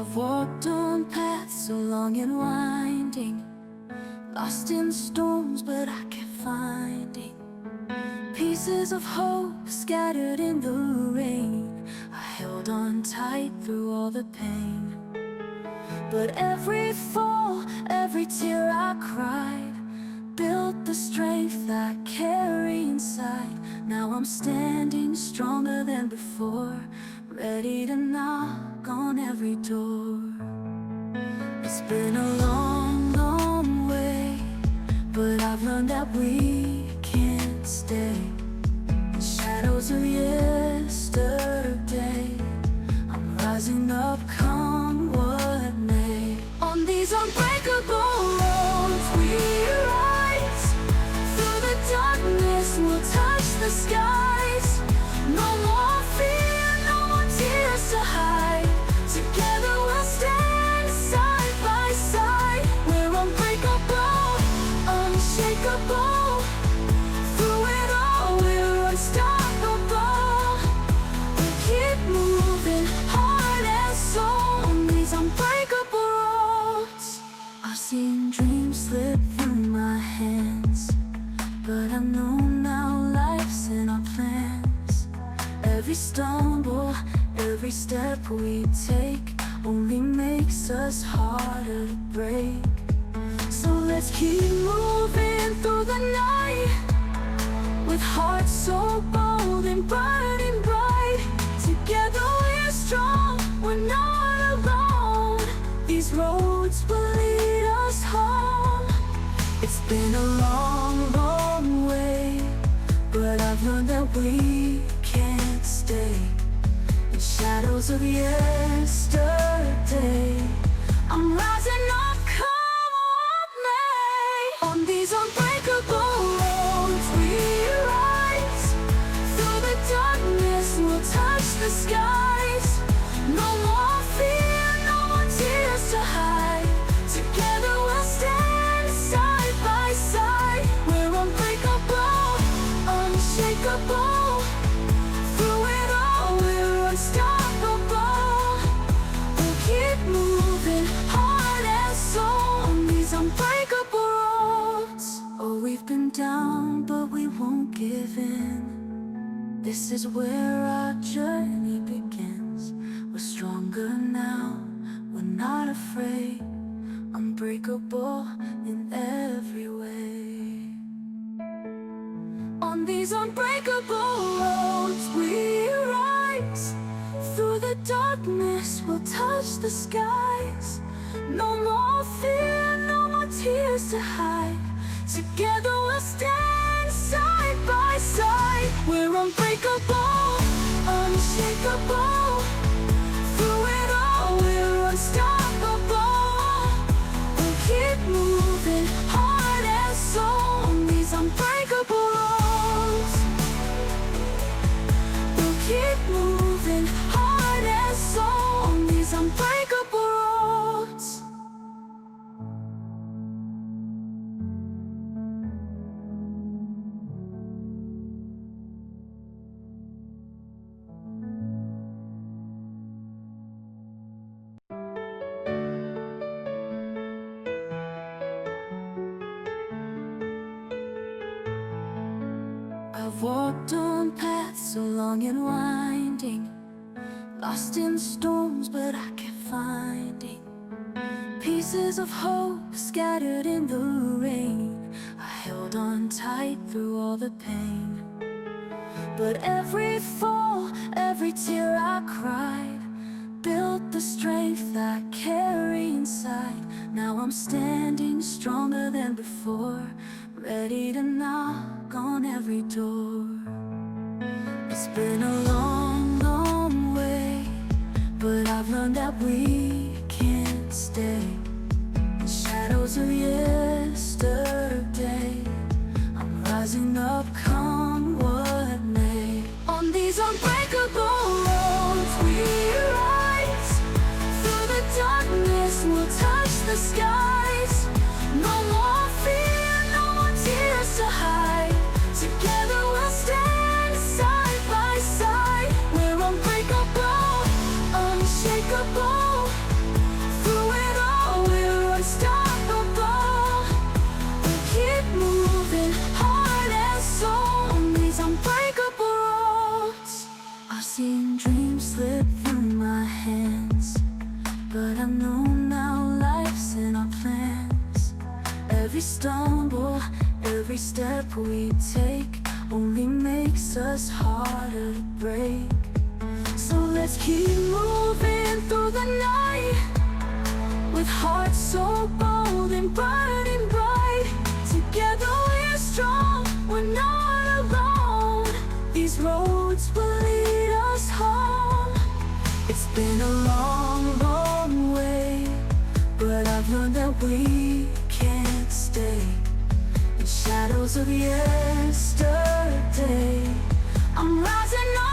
I've walked on paths so long and winding, lost in storms but I kept finding pieces of hope scattered in the rain. I held on tight through all the pain, but every fall, every tear I cried built the strength I carry inside. Now I'm standing stronger than before, ready to knock on every door. It's been a long, long way, but I've learned that we can't stay in shadows of yesterday. I'm rising up, come what may. On these unbreakable roads we rise, through the darkness we'll touch the skies. No more fear, no more tears to hide. Together we'll stand side by side. We're unbreakable, unshakable. Through it all we're unstoppable. We keep moving, heart and soul, on these unbreakable roads. I've seen dreams slip through my hands, but I know now life's in our plans. Every stumble, every step we take only makes us harder to break. So let's keep moving through the night, with hearts so bold and burning bright. Together we're strong, we're not alone. These roads will lead us home. It's been a long, long way, but I've learned that we can't stay in shadows of yesterday. I'm rising up, come what may. On these unbreakable roads we rise, through the darkness we'll touch the skies. No more fear, no more tears to hide. Together we'll stand side by side. We're unbreakable, unshakable. Through it all we're unstoppable. We'll keep moving, heart and soul, on these unbreakable roads. Oh, we've been down, but we won't give in. This is where our journey begins. We're stronger now, we're not afraid. Unbreakable in every way. On these unbreakable roads we rise, through the darkness we'll touch the skies. No more fear, no more tears to hide. Together we'll stand side by side. We're unbreakable, unshakable. Through it all we're unstoppable. We'll keep moving, heart and soul, on these unbreakable roads. We'll keep moving, heart and soul, on these unbreakable roads. I've walked on paths so long and winding, lost in storms but I kept finding pieces of hope scattered in the rain. I held on tight through all the pain, but every fall, every tear I cried built the strength I carry inside. Now I'm standing stronger than before, ready to knock on every door. It's been a long, long way, but I've learned that we can't stay in shadows of yesterday. I'm rising up, come what may. On these unbreakable roads we rise, through the darkness we'll touch the skies. No more fear, no more tears to hide. Together we'll stand side by side. We're unbreakable, unshakable. step we take only makes us harder to break. So let's keep moving through the night, with hearts so bold and burning bright. Together we're strong, we're not alone. These roads will lead us home. It's been a long, long way, but I've learned that we can't stay in shadows of yesterday. I'm rising up.